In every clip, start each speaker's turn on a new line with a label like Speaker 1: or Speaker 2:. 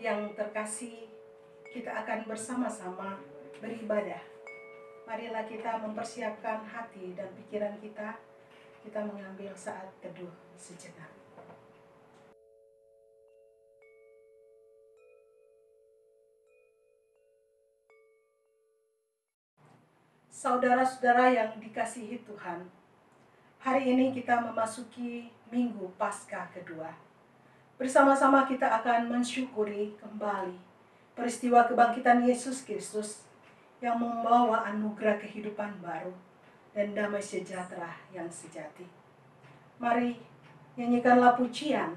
Speaker 1: yang terkasih, kita akan bersama-sama beribadah. Marilah kita mempersiapkan hati dan pikiran kita mengambil saat teduh sejenak. Saudara-saudara yang dikasihi Tuhan, hari ini kita memasuki Minggu Paskah kedua. Bersama-sama kita akan mensyukuri kembali peristiwa kebangkitan Yesus Kristus yang membawa anugerah kehidupan baru dan damai sejahtera yang sejati. Mari nyanyikanlah pujian,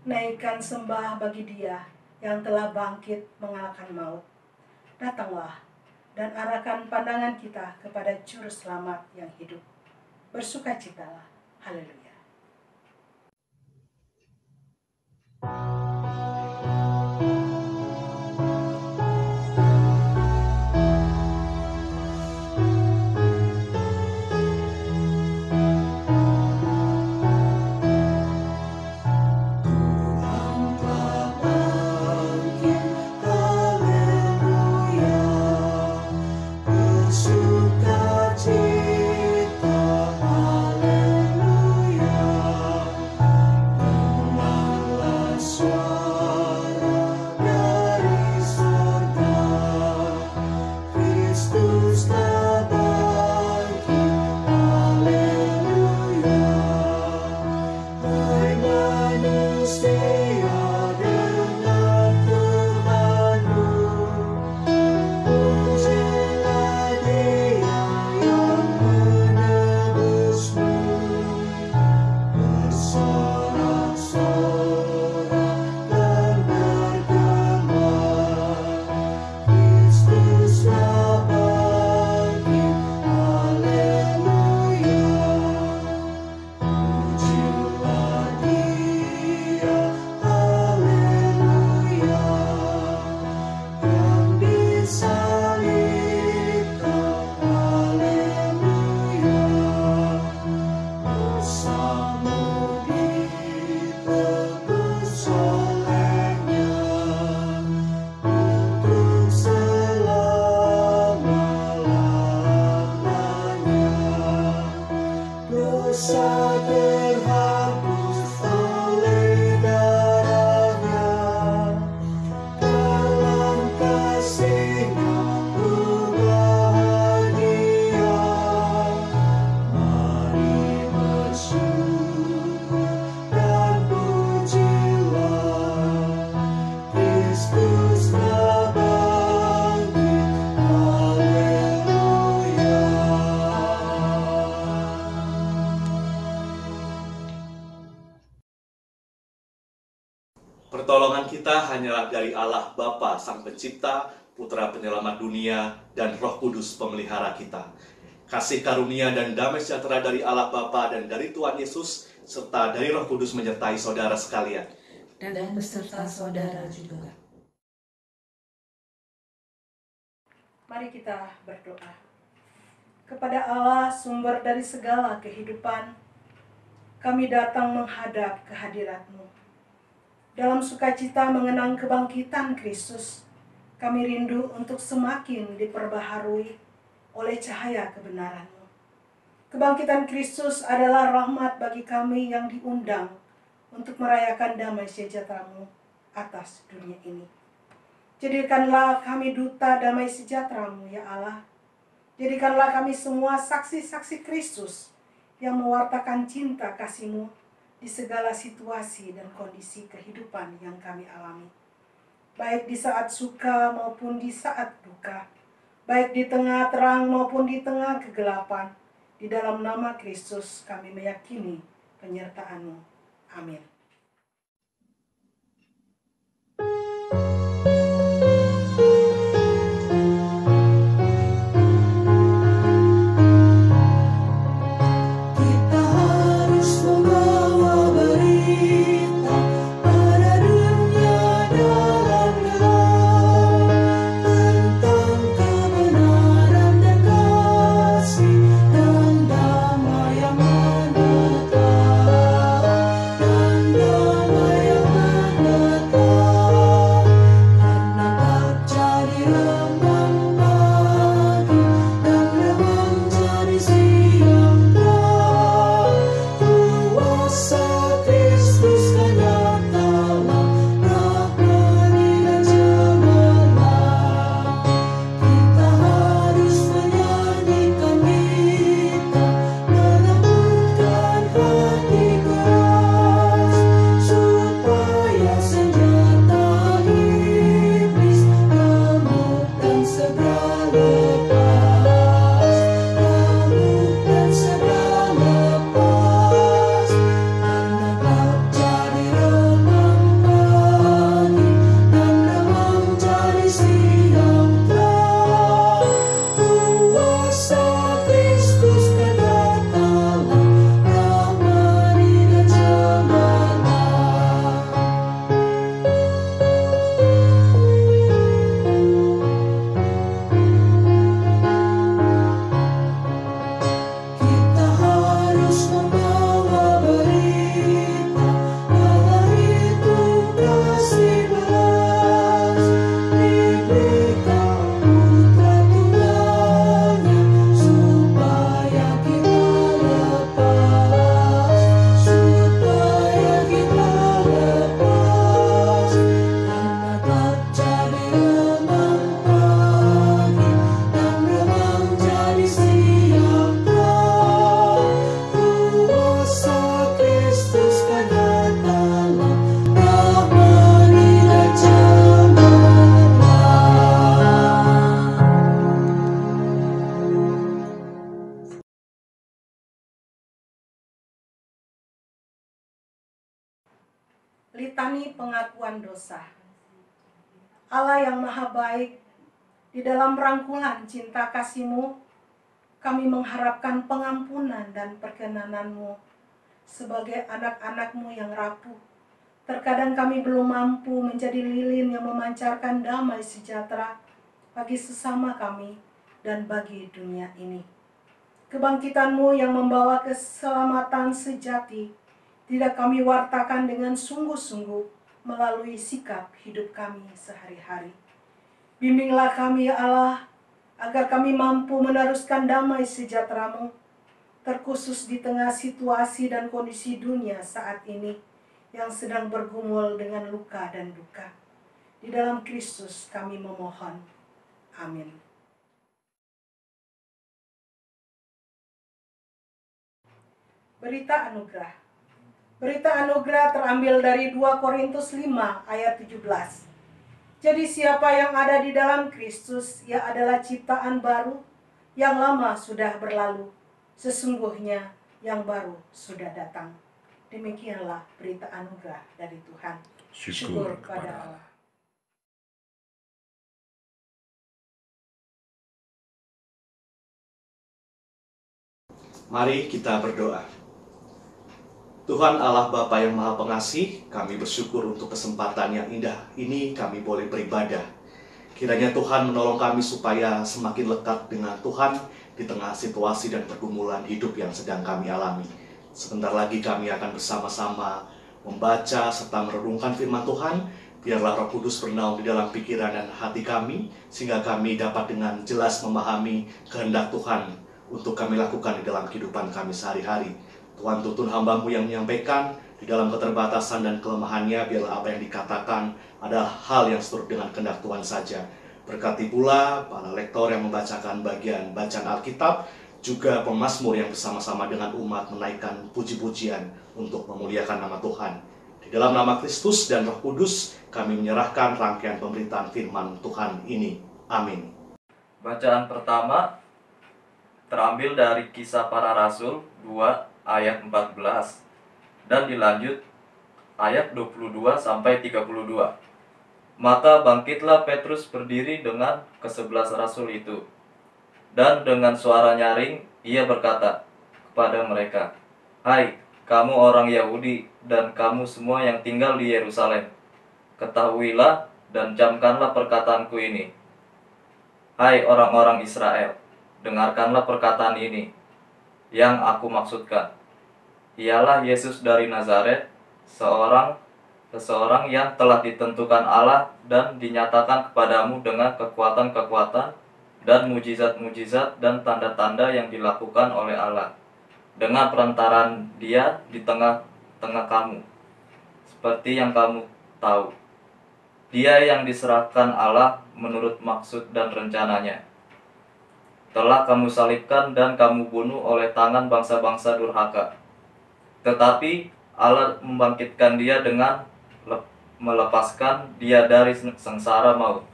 Speaker 1: naikkan sembah bagi Dia yang telah bangkit mengalahkan maut. Datanglah dan arahkan pandangan kita kepada Juru Selamat yang hidup. Bersukacitalah. Haleluya.
Speaker 2: Pertolongan kita hanyalah dari Allah Bapa Sang Pencipta, Putra Penyelamat dunia, dan Roh Kudus Pemelihara kita. Kasih karunia dan damai sejahtera dari Allah Bapa dan dari Tuhan Yesus, serta dari Roh Kudus menyertai saudara sekalian.
Speaker 3: Dan beserta saudara juga.
Speaker 1: Mari kita berdoa. Kepada Allah, sumber dari segala kehidupan, kami datang menghadap kehadirat-Mu. Dalam sukacita mengenang kebangkitan Kristus, kami rindu untuk semakin diperbaharui oleh cahaya kebenaran-Mu. Kebangkitan Kristus adalah rahmat bagi kami yang diundang untuk merayakan damai sejahtera-Mu atas dunia ini. Jadikanlah kami duta damai sejahtera-Mu, ya Allah. Jadikanlah kami semua saksi-saksi Kristus yang mewartakan cinta kasih-Mu di segala situasi dan kondisi kehidupan yang kami alami. Baik di saat suka maupun di saat duka, baik di tengah terang maupun di tengah kegelapan, di dalam nama Kristus kami meyakini penyertaan-Mu. Amin.
Speaker 3: Dan
Speaker 1: Litani pengakuan dosa. Allah yang maha baik, di dalam rangkulan cinta kasih-Mu, kami mengharapkan pengampunan dan perkenanan-Mu sebagai anak-anak-Mu yang rapuh. Terkadang kami belum mampu menjadi lilin yang memancarkan damai sejahtera bagi sesama kami dan bagi dunia ini. Kebangkitan-Mu yang membawa keselamatan sejati tidak kami wartakan dengan sungguh-sungguh melalui sikap hidup kami sehari-hari. Bimbinglah kami ya Allah, agar kami mampu meneruskan damai sejahtera-Mu, terkhusus di tengah situasi dan kondisi dunia saat ini yang sedang bergumul dengan luka dan duka. Di dalam Kristus kami memohon. Amin. Berita anugerah. Berita anugerah terambil dari 2 Korintus 5 ayat 17. Jadi siapa yang ada di dalam Kristus, ia adalah ciptaan baru, yang lama sudah berlalu, sesungguhnya yang baru sudah datang. Demikianlah berita anugerah dari Tuhan. Syukur kepada Allah.
Speaker 2: Mari kita berdoa. Tuhan Allah Bapa yang Maha Pengasih, kami bersyukur untuk kesempatan yang indah ini kami boleh beribadah. Kiranya Tuhan menolong kami supaya semakin lekat dengan Tuhan di tengah situasi dan pergumulan hidup yang sedang kami alami. Sebentar lagi kami akan bersama-sama membaca serta merenungkan firman Tuhan. Biarlah Roh Kudus bernaung di dalam pikiran dan hati kami, sehingga kami dapat dengan jelas memahami kehendak Tuhan untuk kami lakukan di dalam kehidupan kami sehari-hari. Tuhan, tuntun hamba-Mu yang menyampaikan di dalam keterbatasan dan kelemahannya, biarlah apa yang dikatakan adalah hal yang seturut dengan kehendak Tuhan saja. Berkati pula para lektor yang membacakan bagian bacaan Alkitab, juga pemazmur yang bersama-sama dengan umat menaikkan puji-pujian untuk memuliakan nama Tuhan. Di dalam nama Kristus dan Roh Kudus, kami menyerahkan rangkaian pemberitaan firman Tuhan ini. Amin.
Speaker 4: Bacaan pertama terambil dari Kisah Para Rasul 2 ayat 14 dan dilanjut ayat 22 sampai 32. Maka bangkitlah Petrus berdiri dengan ke-11 rasul itu, dan dengan suara nyaring ia berkata kepada mereka, "Hai, kamu orang Yahudi dan kamu semua yang tinggal di Yerusalem, ketahuilah dan camkanlah perkataanku ini. Hai orang-orang Israel, dengarkanlah perkataan ini yang aku maksudkan. Ialah Yesus dari Nazaret, seseorang yang telah ditentukan Allah dan dinyatakan kepadamu dengan kekuatan-kekuatan dan mujizat-mujizat dan tanda-tanda yang dilakukan oleh Allah dengan perantaraan Dia di tengah-tengah kamu, seperti yang kamu tahu. Dia yang diserahkan Allah menurut maksud dan rencananya telah kamu salibkan dan kamu bunuh oleh tangan bangsa-bangsa durhaka. Tetapi Allah membangkitkan dia dengan melepaskan dia dari sengsara maut.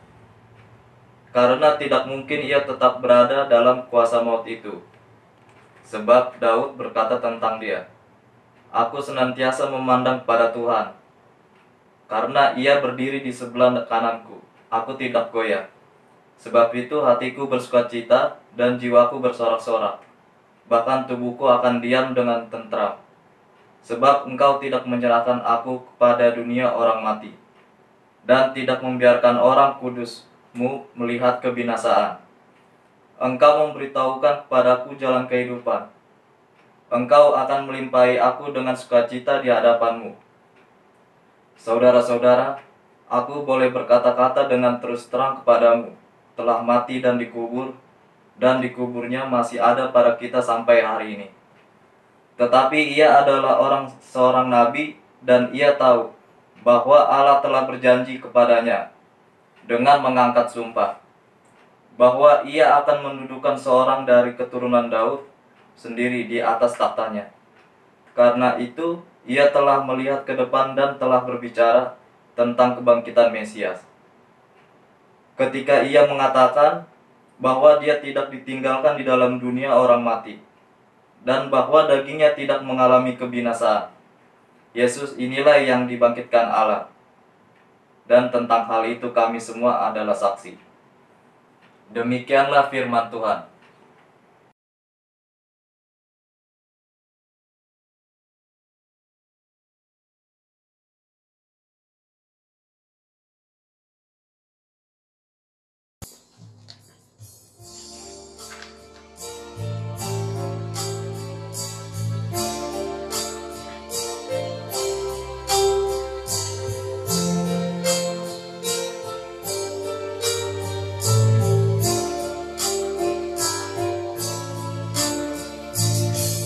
Speaker 4: Karena tidak mungkin ia tetap berada dalam kuasa maut itu. Sebab Daud berkata tentang dia, "Aku senantiasa memandang pada Tuhan. Karena ia berdiri di sebelah kananku, aku tidak goyah. Sebab itu hatiku bersukacita dan jiwaku bersorak-sorak. Bahkan tubuhku akan diam dengan tentram. Sebab Engkau tidak menyerahkan aku kepada dunia orang mati, dan tidak membiarkan orang kudus-Mu melihat kebinasaan. Engkau memberitahukan kepadaku jalan kehidupan. Engkau akan melimpahi aku dengan sukacita di hadapan-Mu. Saudara-saudara, aku boleh berkata-kata dengan terus terang kepadamu, telah mati dan dikubur, dan dikuburnya masih ada pada kita sampai hari ini. Tetapi ia adalah seorang nabi, dan ia tahu bahwa Allah telah berjanji kepadanya dengan mengangkat sumpah, bahwa ia akan mendudukan seorang dari keturunan Daud sendiri di atas tahtanya. Karena itu, ia telah melihat ke depan dan telah berbicara tentang kebangkitan Mesias. Ketika ia mengatakan bahwa dia tidak ditinggalkan di dalam dunia orang mati, dan bahwa dagingnya tidak mengalami kebinasaan. Yesus inilah yang dibangkitkan Allah. Dan tentang hal itu kami semua adalah saksi. Demikianlah firman Tuhan.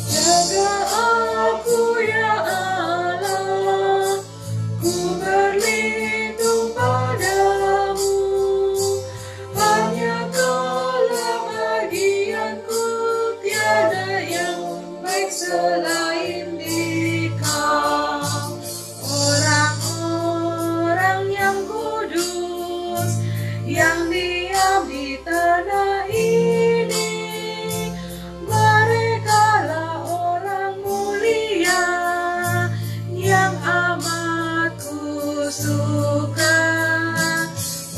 Speaker 3: Jaga aku ya Allah, ku berlindung padamu. Hanya Kaulah bagianku, tiada yang baik selain Dikau. Orang-orang yang kudus yang diam di tanah ini, merekalah orang mulia yang amat kusuka.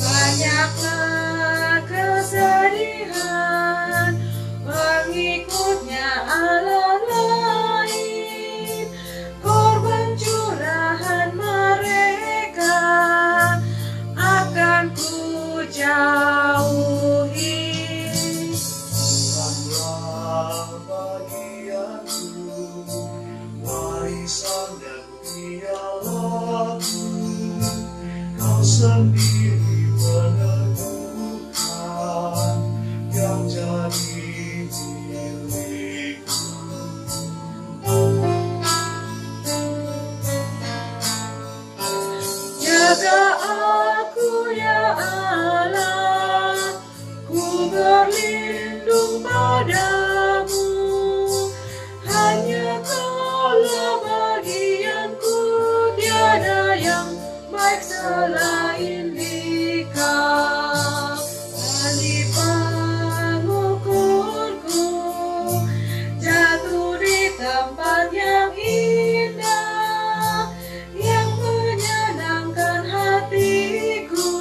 Speaker 3: Banyaklah kesedihan pengikutnya Allah lain, korban curahan mereka akan ku jauhi.
Speaker 5: Tuhanlah bagianku, warisan dan pialaku. Kau sendiri menentukan yang jadi milikku.
Speaker 3: Jaga aku ya Allah, ku berlindung padamu. Hanya Kaulah bagianku, tiada yang baik selain Dikau. Alih pengukurku jatuh di tempat yang indah, yang menyenangkan hatiku,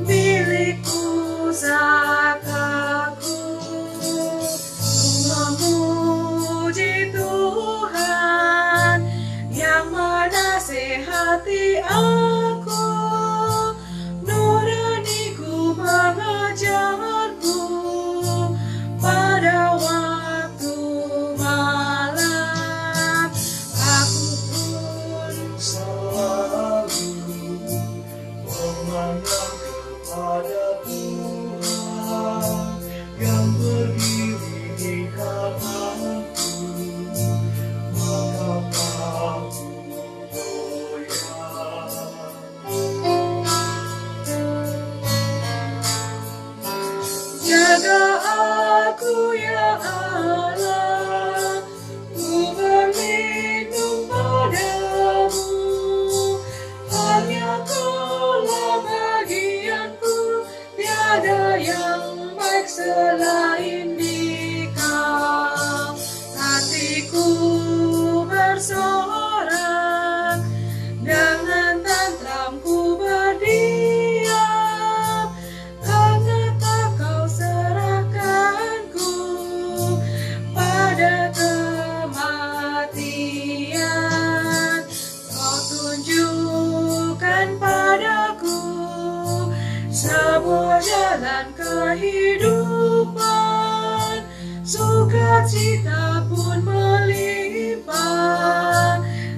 Speaker 3: milik pusakaku. Ku memuji Tuhan yang menasehati aku, nuraniku mengajarku pada waktu malam. Aku pun
Speaker 5: Selalu memandang kepada Tuhan yang berdiri di kananku, mengapa ku goyah?
Speaker 3: jaga aku ya Allah, ku berlindung padamu. Hanya Kaulah bagianku, tiada yang baik selain Dikau. Hatiku bersorak, dengan tantramku berdiam. Hanyatkah Kau serahkanku pada kematian? Kau tunjukkan padaku sebuah jalan kehidupan, sukacita pun melimpah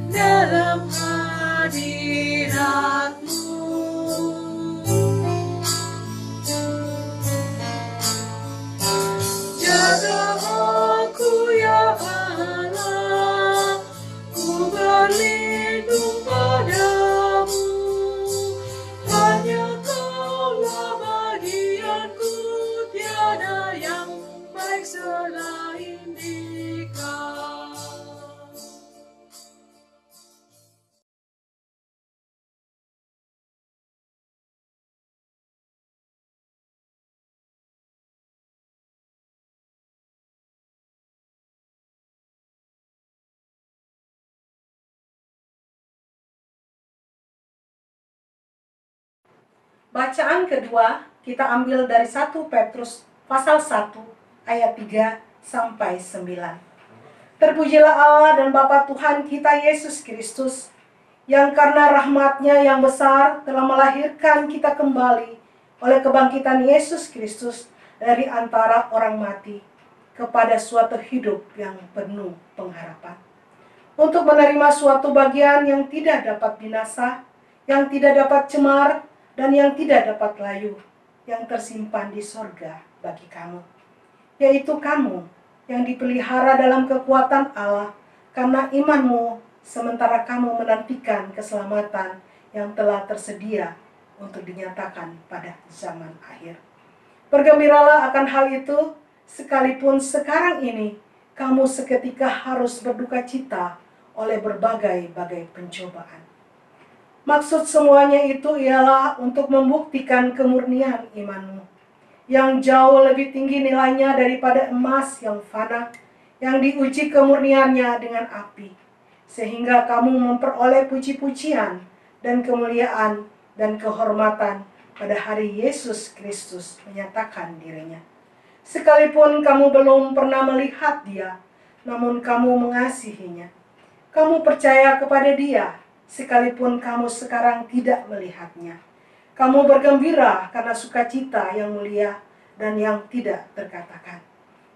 Speaker 3: dalam hadirat-Mu. Jaga aku ya Allah, ku berlindung padamu. Hanya Kaulah bagianku, tiada yang baik selain Dikau.
Speaker 1: Bacaan kedua kita ambil dari 1 Petrus pasal 1 ayat 3 sampai 9. Terpujilah Allah dan Bapa Tuhan kita Yesus Kristus, yang karena rahmat-Nya yang besar telah melahirkan kita kembali oleh kebangkitan Yesus Kristus dari antara orang mati kepada suatu hidup yang penuh pengharapan, untuk menerima suatu bagian yang tidak dapat binasa, yang tidak dapat cemar, dan yang tidak dapat layu, yang tersimpan di sorga bagi kamu, yaitu kamu yang dipelihara dalam kekuatan Allah karena imanmu, sementara kamu menantikan keselamatan yang telah tersedia untuk dinyatakan pada zaman akhir. Bergembiralah akan hal itu, sekalipun sekarang ini kamu seketika harus berduka cita oleh berbagai-bagai pencobaan. Maksud semuanya itu ialah untuk membuktikan kemurnian imanmu, yang jauh lebih tinggi nilainya daripada emas yang fana, yang diuji kemurniannya dengan api, sehingga kamu memperoleh puji-pujian dan kemuliaan dan kehormatan pada hari Yesus Kristus menyatakan dirinya. Sekalipun kamu belum pernah melihat Dia, namun kamu mengasihinya. Kamu percaya kepada Dia, sekalipun kamu sekarang tidak melihatnya. Kamu bergembira karena sukacita yang mulia dan yang tidak terkatakan,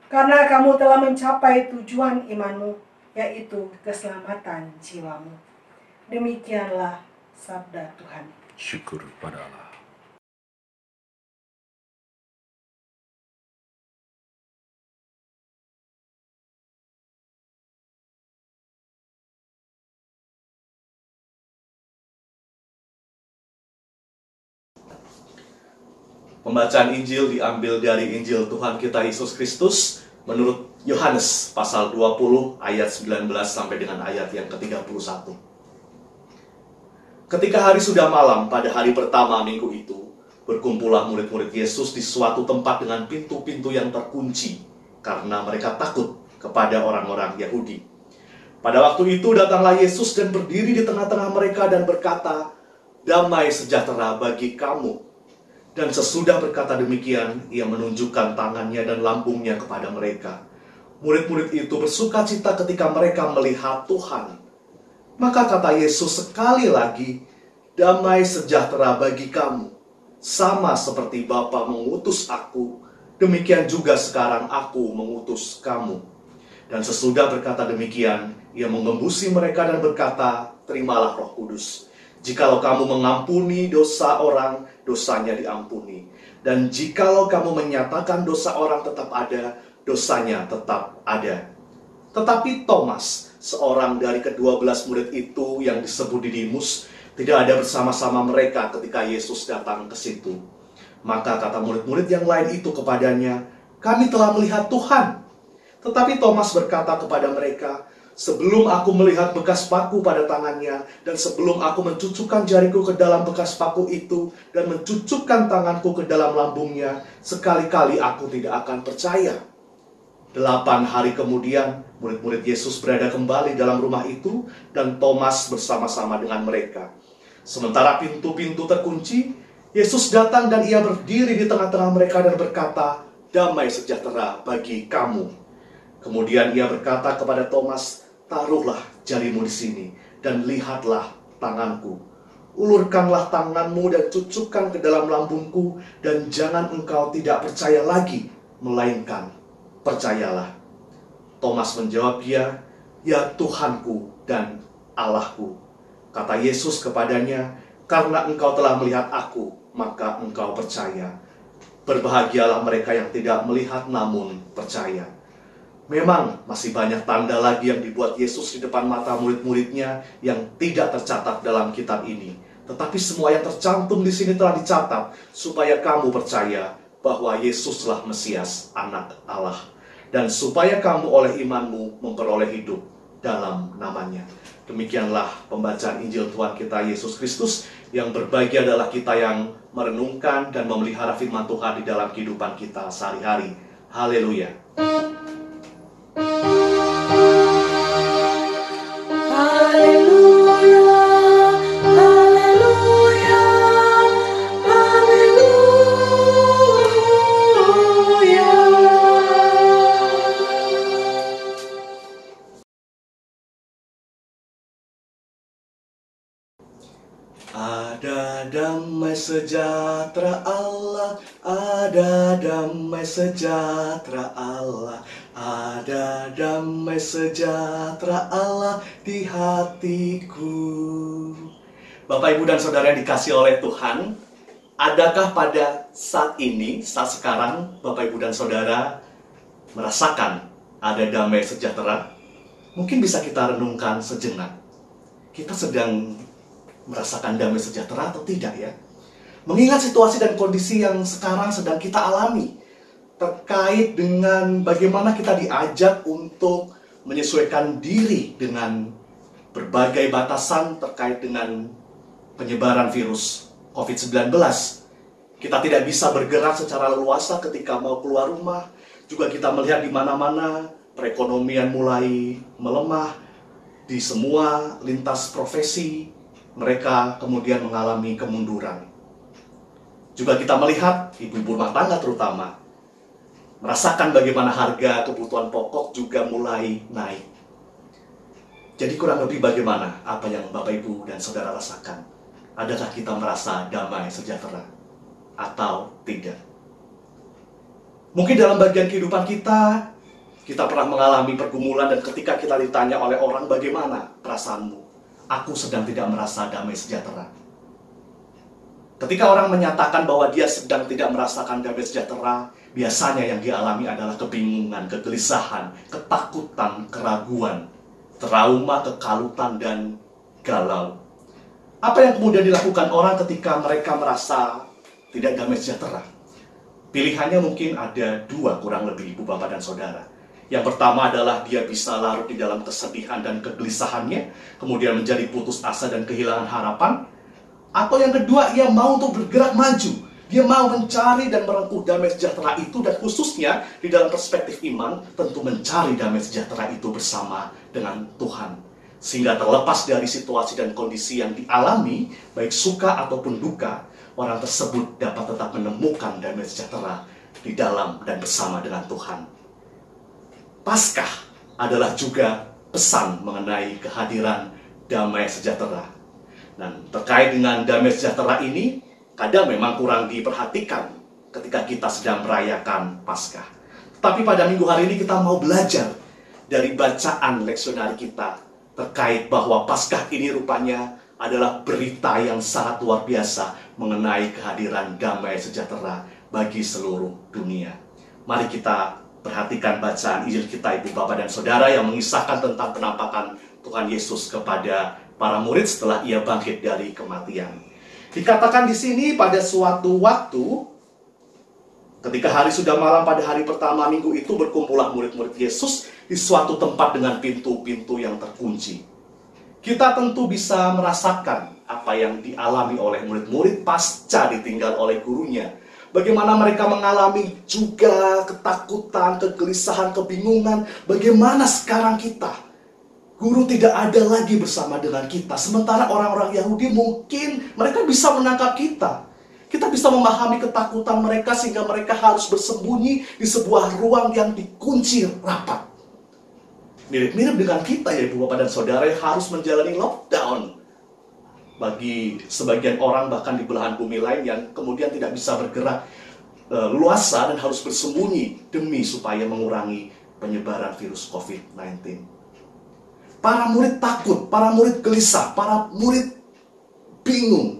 Speaker 1: karena kamu telah mencapai tujuan imanmu, yaitu keselamatan jiwamu. Demikianlah sabda Tuhan.
Speaker 6: Syukur pada Allah.
Speaker 2: Pembacaan Injil diambil dari Injil Tuhan kita Yesus Kristus menurut Yohanes pasal 20 ayat 19 sampai dengan ayat yang ke-31. Ketika hari sudah malam pada hari pertama minggu itu, berkumpullah murid-murid Yesus di suatu tempat dengan pintu-pintu yang terkunci karena mereka takut kepada orang-orang Yahudi. Pada waktu itu datanglah Yesus dan berdiri di tengah-tengah mereka dan berkata, "Damai sejahtera bagi kamu." Dan sesudah berkata demikian, ia menunjukkan tangannya dan lambungnya kepada mereka. Murid-murid itu bersuka cita ketika mereka melihat Tuhan. Maka kata Yesus sekali lagi, "Damai sejahtera bagi kamu. Sama seperti Bapa mengutus aku, demikian juga sekarang aku mengutus kamu." Dan sesudah berkata demikian, ia mengembusi mereka dan berkata, "Terimalah Roh Kudus. Jikalau kamu mengampuni dosa orang, dosanya diampuni. Dan jikalau kamu menyatakan dosa orang tetap ada, dosanya tetap ada." Tetapi Thomas, seorang dari ke-12 murid itu yang disebut Didimus, tidak ada bersama-sama mereka ketika Yesus datang ke situ. Maka kata murid-murid yang lain itu kepadanya, "Kami telah melihat Tuhan." Tetapi Thomas berkata kepada mereka, "Sebelum aku melihat bekas paku pada tangannya, dan sebelum aku mencucukkan jariku ke dalam bekas paku itu, dan mencucukkan tanganku ke dalam lambungnya, sekali-kali aku tidak akan percaya." 8 hari kemudian, murid-murid Yesus berada kembali dalam rumah itu, dan Thomas bersama-sama dengan mereka. Sementara pintu-pintu terkunci, Yesus datang dan ia berdiri di tengah-tengah mereka dan berkata, "Damai sejahtera bagi kamu." Kemudian ia berkata kepada Thomas, "Taruhlah jarimu di sini, dan lihatlah tanganku. Ulurkanlah tanganmu dan cucukkan ke dalam lambungku, dan jangan engkau tidak percaya lagi, melainkan percayalah." Thomas menjawab dia, "Ya Tuhanku dan Allahku." Kata Yesus kepadanya, "Karena engkau telah melihat aku, maka engkau percaya. Berbahagialah mereka yang tidak melihat namun percaya." Memang masih banyak tanda lagi yang dibuat Yesus di depan mata murid-muridnya yang tidak tercatat dalam kitab ini. Tetapi semua yang tercantum di sini telah dicatat supaya kamu percaya bahwa Yesuslah Mesias, Anak Allah, dan supaya kamu oleh imanmu memperoleh hidup dalam namanya. Demikianlah pembacaan Injil Tuhan kita Yesus Kristus. Yang berbahagia adalah kita yang merenungkan dan memelihara firman Tuhan di dalam kehidupan kita sehari-hari. Haleluya.
Speaker 3: Haleluya, haleluya, haleluya.
Speaker 2: damai sejahtera Allah, ada damai sejahtera Allah, ada damai sejahtera Allah di hatiku. Bapak, Ibu, dan Saudara yang dikasihi oleh Tuhan, adakah pada saat ini, saat sekarang, Bapak, Ibu, dan Saudara merasakan ada damai sejahtera? Mungkin bisa kita renungkan sejenak. Kita sedang merasakan damai sejahtera atau tidak ya? Mengingat situasi dan kondisi yang sekarang sedang kita alami terkait dengan bagaimana kita diajak untuk menyesuaikan diri dengan berbagai batasan terkait dengan penyebaran virus COVID-19. Kita tidak bisa bergerak secara leluasa ketika mau keluar rumah. Juga kita melihat di mana-mana perekonomian mulai melemah di semua lintas profesi. Mereka kemudian mengalami kemunduran. Juga kita melihat ibu-ibu rumah tangga terutama merasakan bagaimana harga kebutuhan pokok juga mulai naik. Jadi kurang lebih bagaimana apa yang Bapak, Ibu, dan Saudara rasakan? Adakah kita merasa damai sejahtera atau tidak? Mungkin dalam bagian kehidupan kita pernah mengalami pergumulan, dan ketika kita ditanya oleh orang, bagaimana perasaanmu? Aku sedang tidak merasa damai sejahtera. Ketika orang menyatakan bahwa dia sedang tidak merasakan damai sejahtera, biasanya yang dialami adalah kebingungan, kegelisahan, ketakutan, keraguan, trauma, kekalutan, dan galau. Apa yang kemudian dilakukan orang ketika mereka merasa tidak damai sejahtera? Pilihannya mungkin ada dua kurang lebih, Ibu, Bapak, dan Saudara. Yang pertama adalah dia bisa larut di dalam kesedihan dan kegelisahannya, kemudian menjadi putus asa dan kehilangan harapan. Atau yang kedua, ia mau untuk bergerak maju. Dia mau mencari dan merengkuh damai sejahtera itu, dan khususnya di dalam perspektif iman, tentu mencari damai sejahtera itu bersama dengan Tuhan. Sehingga terlepas dari situasi dan kondisi yang dialami, baik suka ataupun duka, orang tersebut dapat tetap menemukan damai sejahtera di dalam dan bersama dengan Tuhan. Paskah adalah juga pesan mengenai kehadiran damai sejahtera. Dan terkait dengan damai sejahtera ini, kadang memang kurang diperhatikan ketika kita sedang merayakan Paskah. Tetapi pada minggu hari ini kita mau belajar dari bacaan leksionari kita terkait bahwa Paskah ini rupanya adalah berita yang sangat luar biasa mengenai kehadiran damai sejahtera bagi seluruh dunia. Mari kita perhatikan bacaan Injil kita, Ibu, Bapak, dan Saudara, yang mengisahkan tentang penampakan Tuhan Yesus kepada para murid setelah ia bangkit dari kematian. Dikatakan di sini, pada suatu waktu, ketika hari sudah malam pada hari pertama minggu itu, berkumpullah murid-murid Yesus di suatu tempat dengan pintu-pintu yang terkunci. Kita tentu bisa merasakan apa yang dialami oleh murid-murid pasca ditinggal oleh gurunya. Bagaimana mereka mengalami juga ketakutan, kegelisahan, kebingungan. Bagaimana sekarang kita? Guru tidak ada lagi bersama dengan kita. Sementara orang-orang Yahudi mungkin mereka bisa menangkap kita. Kita bisa memahami ketakutan mereka sehingga mereka harus bersembunyi di sebuah ruang yang dikunci rapat. Mirip-mirip dengan kita ya, Ibu, Bapak, dan Saudara, yang harus menjalani lockdown. Bagi sebagian orang bahkan di belahan bumi lain yang kemudian tidak bisa bergerak luasa dan harus bersembunyi demi supaya mengurangi penyebaran virus COVID-19. Para murid takut, para murid gelisah, para murid bingung.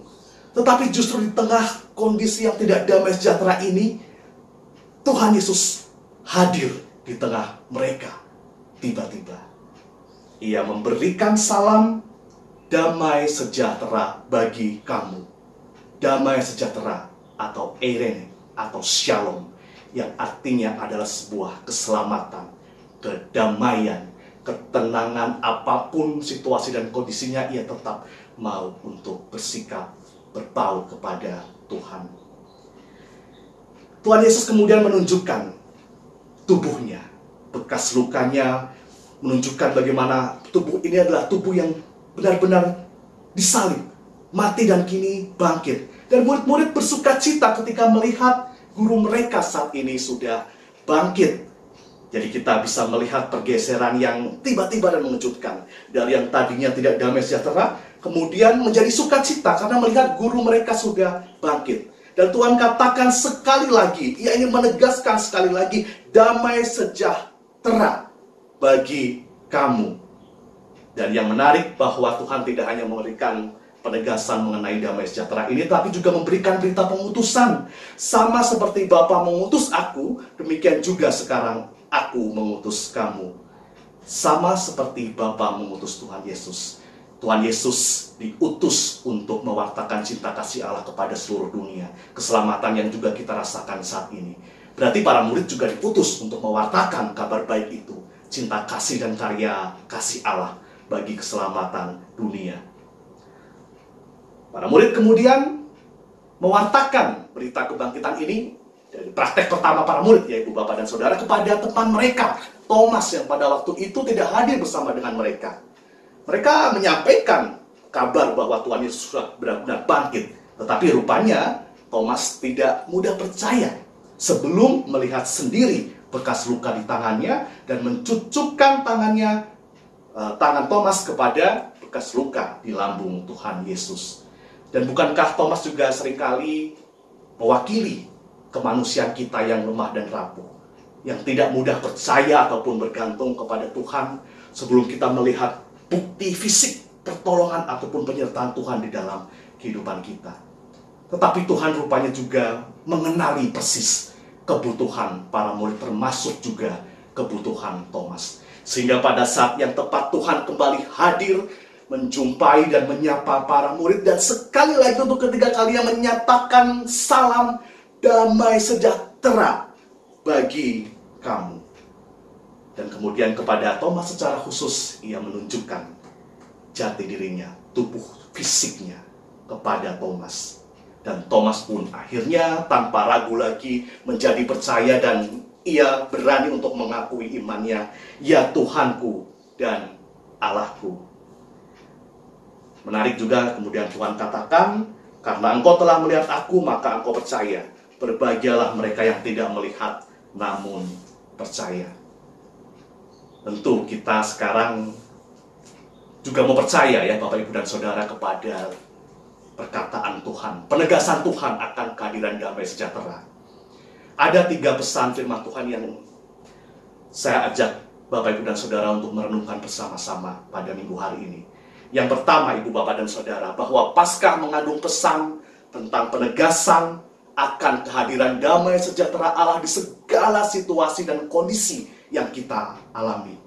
Speaker 2: Tetapi justru di tengah kondisi yang tidak damai sejahtera ini, Tuhan Yesus hadir di tengah mereka. Tiba-tiba ia memberikan salam, damai sejahtera bagi kamu. Damai sejahtera atau eirene atau shalom, yang artinya adalah sebuah keselamatan, kedamaian, ketenangan. Apapun situasi dan kondisinya, ia tetap mau untuk bersikap berpaut kepada Tuhan. Tuhan Yesus kemudian menunjukkan tubuhnya, bekas lukanya, menunjukkan bagaimana tubuh ini adalah tubuh yang benar-benar disalib, mati, dan kini bangkit. Dan murid-murid bersuka cita ketika melihat guru mereka saat ini sudah bangkit. Jadi kita bisa melihat pergeseran yang tiba-tiba dan mengejutkan. Dari yang tadinya tidak damai sejahtera, kemudian menjadi sukacita karena melihat guru mereka sudah bangkit. Dan Tuhan katakan sekali lagi, ia ingin menegaskan sekali lagi, damai sejahtera bagi kamu. Dan yang menarik bahwa Tuhan tidak hanya memberikan penegasan mengenai damai sejahtera ini, tapi juga memberikan berita pengutusan. Sama seperti Bapa mengutus aku, demikian juga sekarang aku mengutus kamu. Sama seperti Bapa mengutus Tuhan Yesus. Tuhan Yesus diutus untuk mewartakan cinta kasih Allah kepada seluruh dunia. Keselamatan yang juga kita rasakan saat ini. Berarti para murid juga diutus untuk mewartakan kabar baik itu. Cinta kasih dan karya kasih Allah bagi keselamatan dunia. Para murid kemudian mewartakan berita kebangkitan ini dari praktek pertama para murid, yaitu Bapak dan Saudara, kepada teman mereka, Thomas, yang pada waktu itu tidak hadir bersama dengan mereka. Mereka menyampaikan kabar bahwa Tuhan Yesus sudah benar-benar bangkit. Tetapi rupanya Thomas tidak mudah percaya sebelum melihat sendiri bekas luka di tangannya dan mencucukkan tangan Thomas kepada bekas luka di lambung Tuhan Yesus. Dan bukankah Thomas juga seringkali mewakili kemanusiaan kita yang lemah dan rapuh, yang tidak mudah percaya ataupun bergantung kepada Tuhan sebelum kita melihat bukti fisik pertolongan ataupun penyertaan Tuhan di dalam kehidupan kita. Tetapi Tuhan rupanya juga mengenali persis kebutuhan para murid, termasuk juga kebutuhan Thomas. Sehingga pada saat yang tepat Tuhan kembali hadir, menjumpai dan menyapa para murid, dan sekali lagi untuk ketiga kalinya menyatakan salam damai sejahtera bagi kamu. Dan kemudian kepada Thomas secara khusus ia menunjukkan jati dirinya, tubuh fisiknya kepada Thomas. Dan Thomas pun akhirnya tanpa ragu lagi menjadi percaya dan ia berani untuk mengakui imannya, ya Tuhanku dan Allahku. Menarik juga kemudian Tuhan katakan, karena engkau telah melihat aku maka engkau percaya. Berbahagialah mereka yang tidak melihat namun percaya. Tentu kita sekarang juga mau percaya ya Bapak Ibu dan Saudara kepada perkataan Tuhan, penegasan Tuhan akan kehadiran damai sejahtera. Ada 3 pesan firman Tuhan yang saya ajak Bapak Ibu dan Saudara untuk merenungkan bersama-sama pada minggu hari ini. Yang pertama Ibu Bapak dan Saudara, bahwa Paskah mengandung pesan tentang penegasan akan kehadiran damai sejahtera Allah di segala situasi dan kondisi yang kita alami.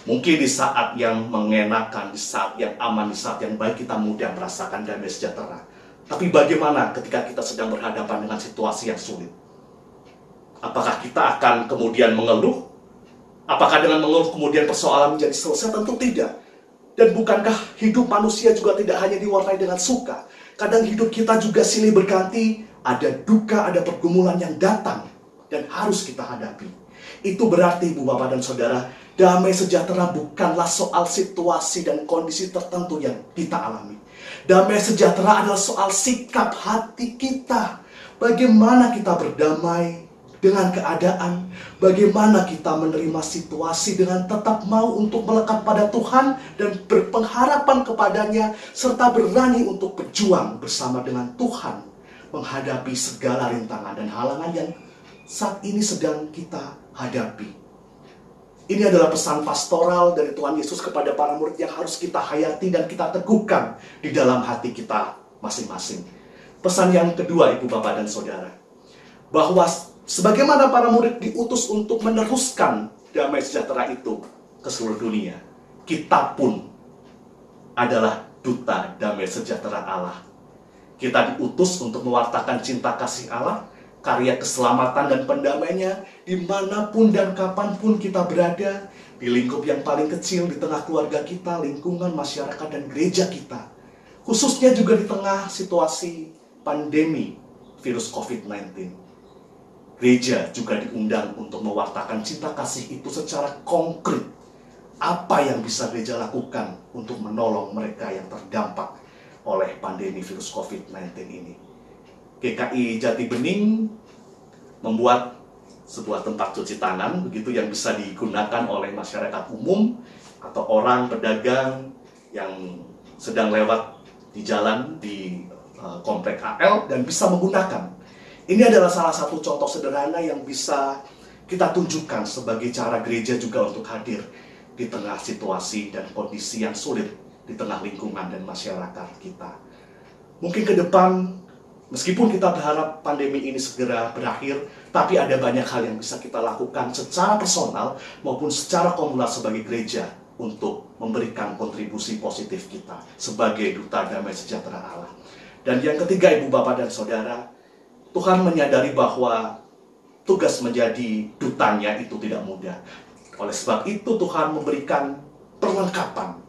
Speaker 2: Mungkin di saat yang mengenakan, di saat yang aman, di saat yang baik kita mudah merasakan damai sejahtera. Tapi bagaimana ketika kita sedang berhadapan dengan situasi yang sulit? Apakah kita akan kemudian mengeluh? Apakah dengan mengeluh kemudian persoalan menjadi selesai? Tentu tidak. Dan bukankah hidup manusia juga tidak hanya diwarnai dengan suka? Kadang hidup kita juga silih berganti, ada duka, ada pergumulan yang datang dan harus kita hadapi. Itu berarti Ibu Bapak dan Saudara, damai sejahtera bukanlah soal situasi dan kondisi tertentu yang kita alami. Damai sejahtera adalah soal sikap hati kita. Bagaimana kita berdamai dengan keadaan, bagaimana kita menerima situasi dengan tetap mau untuk melekat pada Tuhan dan berpengharapan kepadanya, serta berani untuk berjuang bersama dengan Tuhan menghadapi segala rintangan dan halangan yang saat ini sedang kita hadapi. Ini adalah pesan pastoral dari Tuhan Yesus kepada para murid yang harus kita hayati dan kita teguhkan di dalam hati kita masing-masing. Pesan yang kedua Ibu Bapak dan Saudara, bahwa sebagaimana para murid diutus untuk meneruskan damai sejahtera itu ke seluruh dunia, kita pun adalah duta damai sejahtera Allah. Kita diutus untuk mewartakan cinta kasih Allah, karya keselamatan dan pendamainya dimanapun dan kapanpun kita berada, di lingkup yang paling kecil, di tengah keluarga kita, lingkungan, masyarakat, dan gereja kita. Khususnya juga di tengah situasi pandemi virus COVID-19. Gereja juga diundang untuk mewartakan cinta kasih itu secara konkret. Apa yang bisa gereja lakukan untuk menolong mereka yang terdampak oleh pandemi virus COVID-19 ini? GKI Jati Bening membuat sebuah tempat cuci tangan begitu yang bisa digunakan oleh masyarakat umum atau orang pedagang yang sedang lewat di jalan di komplek AL dan bisa menggunakan. Ini adalah salah satu contoh sederhana yang bisa kita tunjukkan sebagai cara gereja juga untuk hadir di tengah situasi dan kondisi yang sulit di tengah lingkungan dan masyarakat kita. Mungkin ke depan, meskipun kita berharap pandemi ini segera berakhir, tapi ada banyak hal yang bisa kita lakukan secara personal maupun secara komunal sebagai gereja untuk memberikan kontribusi positif kita sebagai duta damai sejahtera Allah. Dan yang ketiga, Ibu, Bapak, dan Saudara, Tuhan menyadari bahwa tugas menjadi dutanya itu tidak mudah. Oleh sebab itu Tuhan memberikan perlengkapan.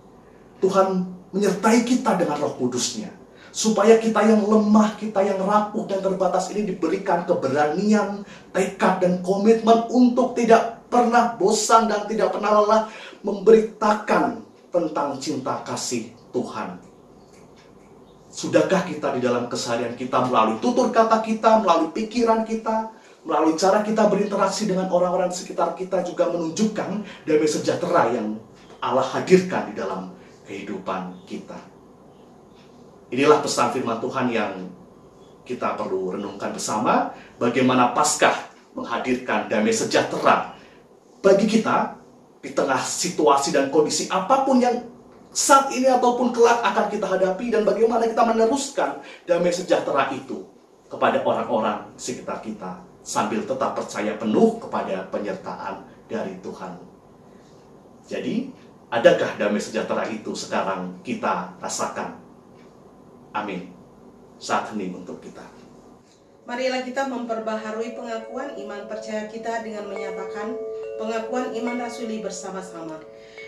Speaker 2: Tuhan menyertai kita dengan Roh Kudus-Nya, supaya kita yang lemah, kita yang rapuh dan terbatas ini diberikan keberanian, tekad, dan komitmen untuk tidak pernah bosan dan tidak pernah lelah memberitakan tentang cinta kasih Tuhan. Sudahkah kita di dalam keseharian kita melalui tutur kata kita, melalui pikiran kita, melalui cara kita berinteraksi dengan orang-orang di sekitar kita juga menunjukkan damai sejahtera yang Allah hadirkan di dalam kehidupan kita. Inilah pesan firman Tuhan yang kita perlu renungkan bersama, bagaimana Paskah menghadirkan damai sejahtera bagi kita di tengah situasi dan kondisi apapun yang saat ini ataupun kelak akan kita hadapi, dan bagaimana kita meneruskan damai sejahtera itu kepada orang-orang sekitar kita sambil tetap percaya penuh kepada penyertaan dari Tuhan. Jadi, adakah damai sejahtera itu sekarang kita rasakan? Amin. Saat hening untuk kita.
Speaker 1: Marilah kita memperbaharui pengakuan iman percaya kita dengan menyatakan pengakuan iman rasuli bersama-sama.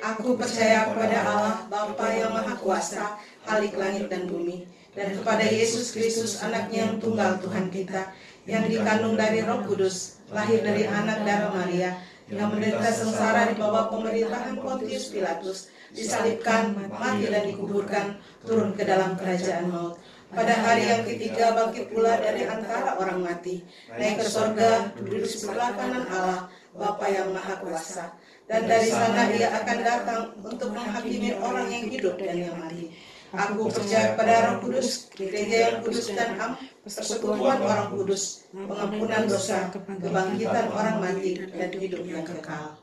Speaker 1: Aku percaya kepada Allah, Bapa yang Maha Kuasa, Khalik langit dan bumi, dan kepada Yesus Kristus, anaknya yang tunggal Tuhan kita, yang dikandung dari Roh Kudus, lahir dari anak darah Maria, yang menderita sengsara di bawah pemerintahan Pontius Pilatus, disalibkan, mati dan dikuburkan, turun ke dalam kerajaan maut. Pada hari yang ketiga bangkit pula dari antara orang mati, naik ke sorga, duduk di sebelah kanan Allah, Bapa yang Maha Kuasa. Dan dari sana Ia akan datang untuk menghakimi orang yang hidup dan yang mati. Aku percaya pada Roh Kudus, gereja yang kudus dan am, persekutuan orang kudus, pengampunan dosa, kebangkitan orang mati, dan hidup yang kekal.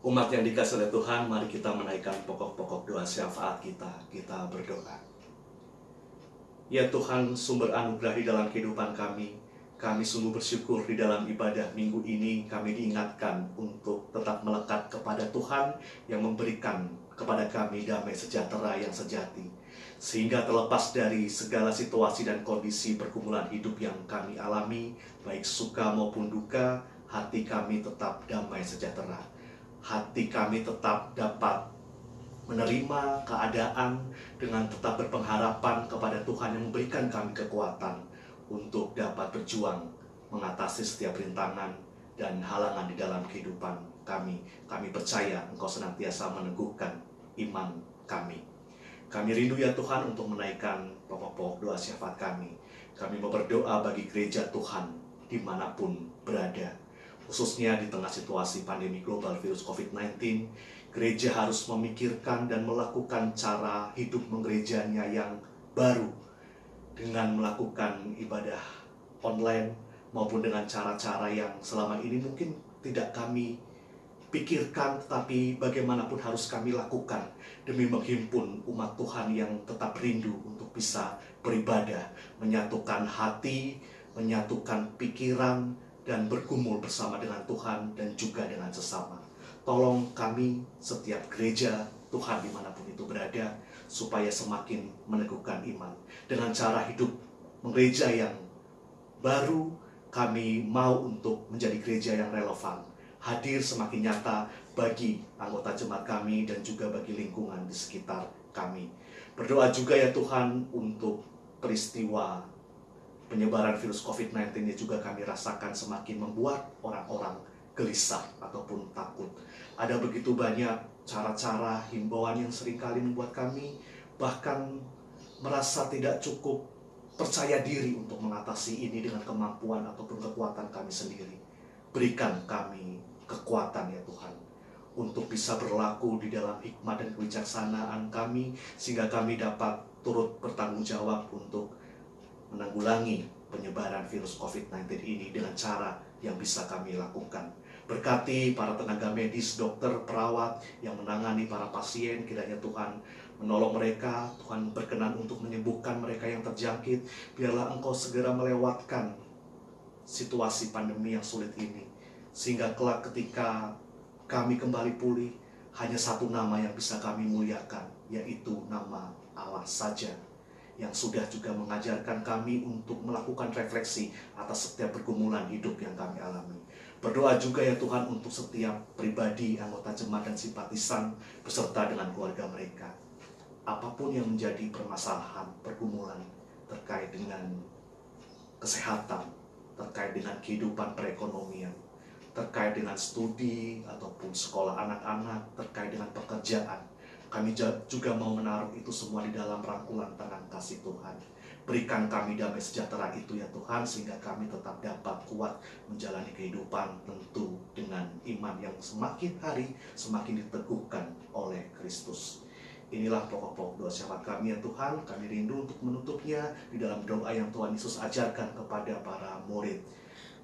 Speaker 2: Umat yang dikasihi oleh Tuhan, mari kita menaikkan pokok-pokok doa syafaat kita. Kita berdoa. Ya Tuhan, sumber anugerah di dalam kehidupan kami sungguh bersyukur di dalam ibadah minggu ini kami diingatkan untuk tetap melekat kepada Tuhan yang memberikan kepada kami damai sejahtera yang sejati. Sehingga terlepas dari segala situasi dan kondisi pergumulan hidup yang kami alami, baik suka maupun duka, hati kami tetap damai sejahtera. Hati kami tetap dapat menerima keadaan dengan tetap berpengharapan kepada Tuhan yang memberikan kami kekuatan untuk dapat berjuang mengatasi setiap rintangan dan halangan di dalam kehidupan kami. Kami percaya Engkau senantiasa meneguhkan iman kami. Kami rindu ya Tuhan untuk menaikkan pokok-pokok doa syafaat kami. Kami mau berdoa bagi gereja Tuhan dimanapun berada. Khususnya di tengah situasi pandemi global virus COVID-19, gereja harus memikirkan dan melakukan cara hidup menggerejanya yang baru dengan melakukan ibadah online maupun dengan cara-cara yang selama ini mungkin tidak kami pikirkan, tetapi bagaimanapun harus kami lakukan demi menghimpun umat Tuhan yang tetap rindu untuk bisa beribadah, menyatukan hati, menyatukan pikiran, dan bergumul bersama dengan Tuhan dan juga dengan sesama. Tolong kami setiap gereja Tuhan dimanapun itu berada, supaya semakin meneguhkan iman. Dengan cara hidup gereja yang baru, kami mau untuk menjadi gereja yang relevan, hadir semakin nyata bagi anggota jemaat kami dan juga bagi lingkungan di sekitar kami. Berdoa juga ya Tuhan untuk peristiwa penyebaran virus COVID-19 ini juga kami rasakan semakin membuat orang-orang gelisah ataupun takut. Ada begitu banyak cara-cara himbauan yang seringkali membuat kami bahkan merasa tidak cukup percaya diri untuk mengatasi ini dengan kemampuan ataupun kekuatan kami sendiri. Berikan kami kekuatan ya Tuhan, untuk bisa berlaku di dalam hikmat dan kebijaksanaan kami, sehingga kami dapat turut bertanggung jawab untuk menanggulangi penyebaran virus COVID-19 ini dengan cara yang bisa kami lakukan. Berkati para tenaga medis, dokter, perawat yang menangani para pasien, kiranya Tuhan menolong mereka, Tuhan berkenan untuk menyembuhkan mereka yang terjangkit. Biarlah Engkau segera melewatkan situasi pandemi yang sulit ini, sehingga kelak ketika kami kembali pulih, hanya satu nama yang bisa kami muliakan, yaitu nama Allah saja, yang sudah juga mengajarkan kami untuk melakukan refleksi atas setiap pergumulan hidup yang kami alami. Berdoa juga ya Tuhan untuk setiap pribadi, anggota jemaat dan simpatisan beserta dengan keluarga mereka. Apapun yang menjadi permasalahan, pergumulan terkait dengan kesehatan, terkait dengan kehidupan perekonomian, terkait dengan studi ataupun sekolah anak-anak, terkait dengan pekerjaan, kami juga mau menaruh itu semua di dalam rangkulan tangan kasih Tuhan. Berikan kami damai sejahtera itu ya Tuhan, sehingga kami tetap dapat kuat menjalani kehidupan tentu dengan iman yang semakin hari semakin diteguhkan oleh Kristus. Inilah pokok-pokok doa syafaat kami ya Tuhan. Kami rindu untuk menutupnya di dalam doa yang Tuhan Yesus ajarkan kepada para murid.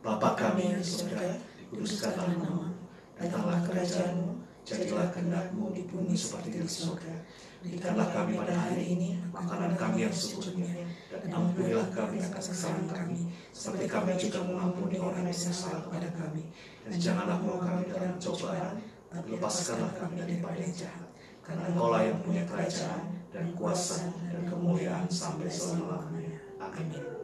Speaker 2: Bapa kami yang di surga, dikuduskanlah namamu, datanglah kerajaan-Mu, jadilah kehendak-Mu di bumi seperti di surga. Berikanlah kami pada hari ini makanan kami yang secukupnya, dan ampunilah kami atas kesalahan kami, seperti kami juga mengampuni orang yang bersalah kepada kami. Dan janganlah membawa kami dalam pencobaan, tapi lepaskanlah kami daripada yang jahat. Karena Engkaulah yang punya kerajaan, dan kuasa, dan kemuliaan sampai selama-lamanya. Amin.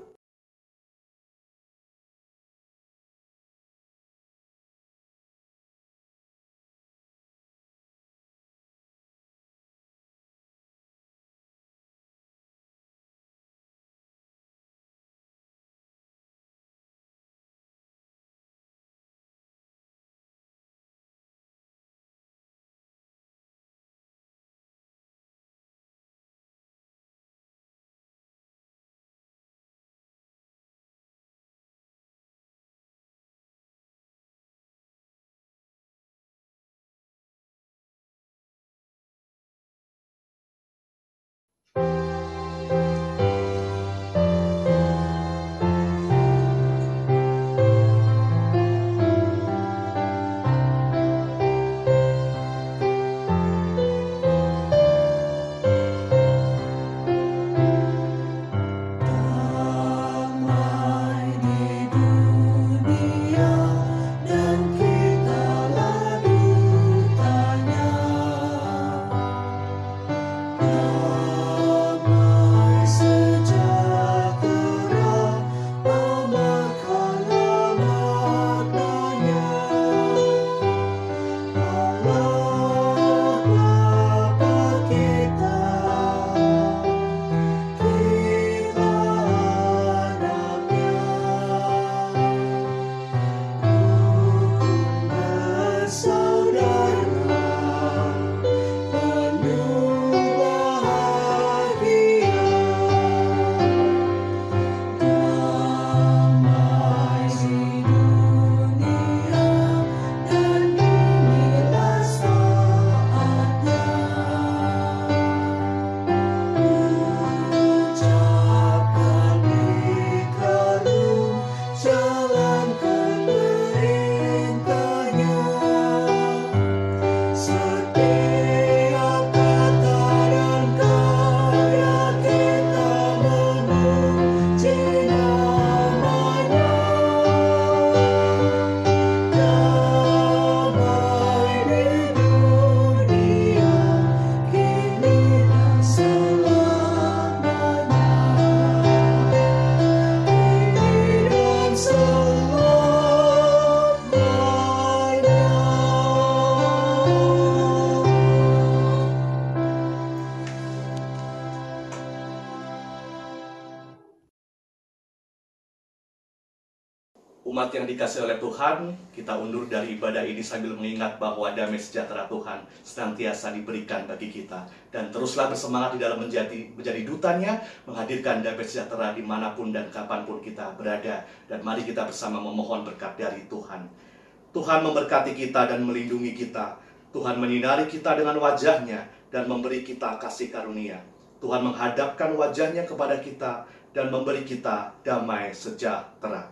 Speaker 2: Umat yang dikasihi oleh Tuhan, kita undur dari ibadah ini sambil mengingat bahwa damai sejahtera Tuhan senantiasa diberikan bagi kita. Dan teruslah bersemangat di dalam menjadi dutanya, menghadirkan damai sejahtera dimanapun dan kapanpun kita berada. Dan mari kita bersama memohon berkat dari Tuhan. Tuhan memberkati kita dan melindungi kita. Tuhan menyinari kita dengan wajah-Nya dan memberi kita kasih karunia. Tuhan menghadapkan wajah-Nya kepada kita dan memberi kita damai sejahtera.